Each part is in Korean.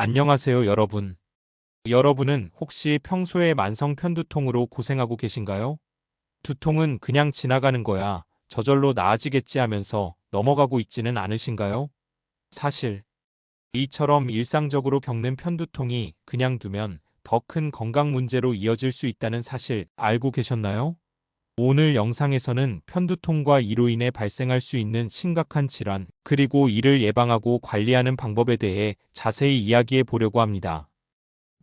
안녕하세요, 여러분. 여러분은 혹시 평소에 만성 편두통으로 고생하고 계신가요? 두통은 그냥 지나가는 거야, 저절로 나아지겠지 하면서 넘어가고 있지는 않으신가요? 사실, 이처럼 일상적으로 겪는 편두통이 그냥 두면 더 큰 건강 문제로 이어질 수 있다는 사실 알고 계셨나요? 오늘 영상에서는 편두통과 이로 인해 발생할 수 있는 심각한 질환, 그리고 이를 예방하고 관리하는 방법에 대해 자세히 이야기해 보려고 합니다.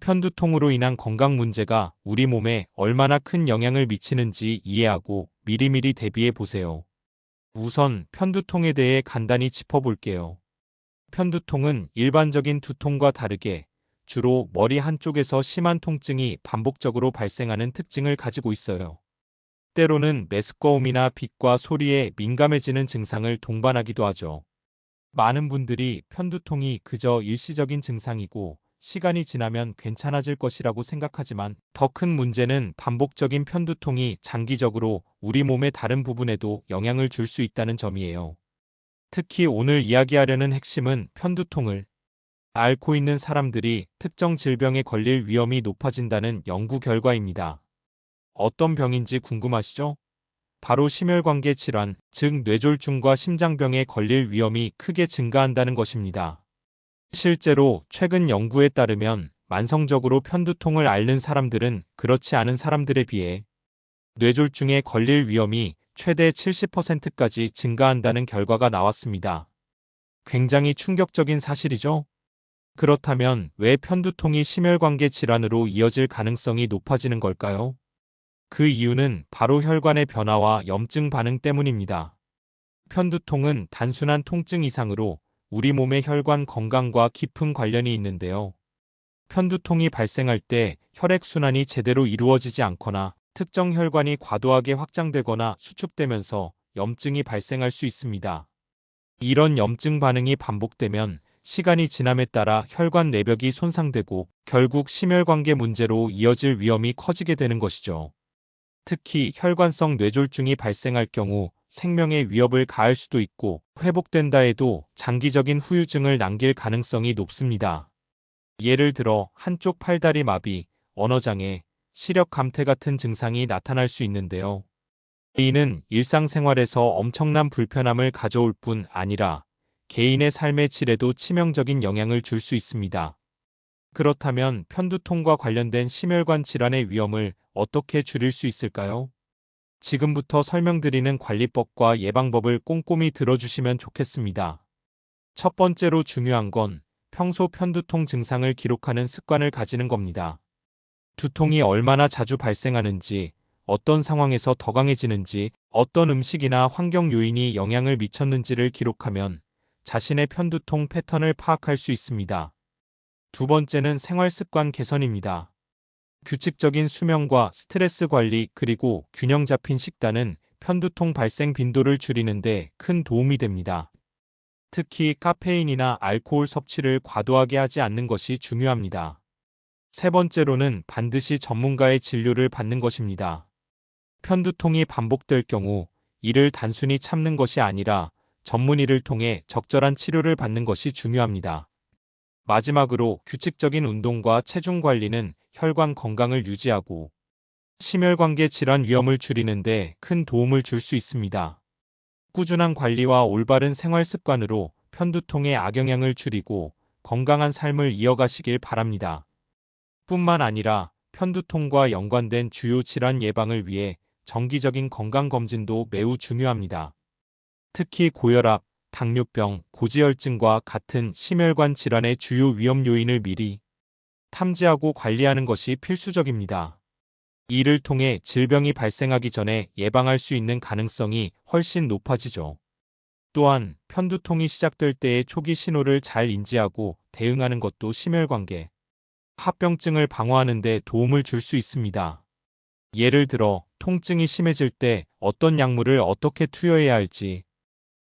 편두통으로 인한 건강 문제가 우리 몸에 얼마나 큰 영향을 미치는지 이해하고 미리미리 대비해 보세요. 우선 편두통에 대해 간단히 짚어볼게요. 편두통은 일반적인 두통과 다르게 주로 머리 한쪽에서 심한 통증이 반복적으로 발생하는 특징을 가지고 있어요. 때로는 메스꺼움이나 빛과 소리에 민감해지는 증상을 동반하기도 하죠. 많은 분들이 편두통이 그저 일시적인 증상이고 시간이 지나면 괜찮아질 것이라고 생각하지만 더 큰 문제는 반복적인 편두통이 장기적으로 우리 몸의 다른 부분에도 영향을 줄 수 있다는 점이에요. 특히 오늘 이야기하려는 핵심은 편두통을 앓고 있는 사람들이 특정 질병에 걸릴 위험이 높아진다는 연구 결과입니다. 어떤 병인지 궁금하시죠? 바로 심혈관계 질환, 즉 뇌졸중과 심장병에 걸릴 위험이 크게 증가한다는 것입니다. 실제로 최근 연구에 따르면 만성적으로 편두통을 앓는 사람들은 그렇지 않은 사람들에 비해 뇌졸중에 걸릴 위험이 최대 70%까지 증가한다는 결과가 나왔습니다. 굉장히 충격적인 사실이죠? 그렇다면 왜 편두통이 심혈관계 질환으로 이어질 가능성이 높아지는 걸까요? 그 이유는 바로 혈관의 변화와 염증 반응 때문입니다. 편두통은 단순한 통증 이상으로 우리 몸의 혈관 건강과 깊은 관련이 있는데요. 편두통이 발생할 때 혈액순환이 제대로 이루어지지 않거나 특정 혈관이 과도하게 확장되거나 수축되면서 염증이 발생할 수 있습니다. 이런 염증 반응이 반복되면 시간이 지남에 따라 혈관 내벽이 손상되고 결국 심혈관계 문제로 이어질 위험이 커지게 되는 것이죠. 특히 혈관성 뇌졸중이 발생할 경우 생명에 위협을 가할 수도 있고 회복된다 해도 장기적인 후유증을 남길 가능성이 높습니다. 예를 들어 한쪽 팔다리 마비, 언어장애, 시력 감퇴 같은 증상이 나타날 수 있는데요. 이는 일상생활에서 엄청난 불편함을 가져올 뿐 아니라 개인의 삶의 질에도 치명적인 영향을 줄 수 있습니다. 그렇다면 편두통과 관련된 심혈관 질환의 위험을 어떻게 줄일 수 있을까요? 지금부터 설명드리는 관리법과 예방법을 꼼꼼히 들어주시면 좋겠습니다. 첫 번째로 중요한 건 평소 편두통 증상을 기록하는 습관을 가지는 겁니다. 두통이 얼마나 자주 발생하는지, 어떤 상황에서 더 강해지는지, 어떤 음식이나 환경 요인이 영향을 미쳤는지를 기록하면 자신의 편두통 패턴을 파악할 수 있습니다. 두 번째는 생활 습관 개선입니다. 규칙적인 수면과 스트레스 관리 그리고 균형 잡힌 식단은 편두통 발생 빈도를 줄이는데 큰 도움이 됩니다. 특히 카페인이나 알코올 섭취를 과도하게 하지 않는 것이 중요합니다. 세 번째로는 반드시 전문가의 진료를 받는 것입니다. 편두통이 반복될 경우 이를 단순히 참는 것이 아니라 전문의를 통해 적절한 치료를 받는 것이 중요합니다. 마지막으로 규칙적인 운동과 체중 관리는 혈관 건강을 유지하고 심혈관계 질환 위험을 줄이는 데 큰 도움을 줄 수 있습니다. 꾸준한 관리와 올바른 생활 습관으로 편두통의 악영향을 줄이고 건강한 삶을 이어가시길 바랍니다. 뿐만 아니라 편두통과 연관된 주요 질환 예방을 위해 정기적인 건강검진도 매우 중요합니다. 특히 고혈압, 당뇨병, 고지혈증과 같은 심혈관 질환의 주요 위험 요인을 미리 탐지하고 관리하는 것이 필수적입니다. 이를 통해 질병이 발생하기 전에 예방할 수 있는 가능성이 훨씬 높아지죠. 또한 편두통이 시작될 때의 초기 신호를 잘 인지하고 대응하는 것도 심혈관계 합병증을 방어하는 데 도움을 줄 수 있습니다. 예를 들어 통증이 심해질 때 어떤 약물을 어떻게 투여해야 할지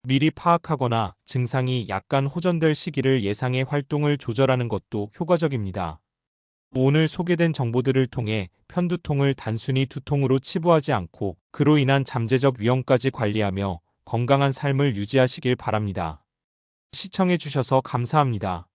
미리 파악하거나 증상이 약간 호전될 시기를 예상해 활동을 조절하는 것도 효과적입니다. 오늘 소개된 정보들을 통해 편두통을 단순히 두통으로 치부하지 않고 그로 인한 잠재적 위험까지 관리하며 건강한 삶을 유지하시길 바랍니다. 시청해 주셔서 감사합니다.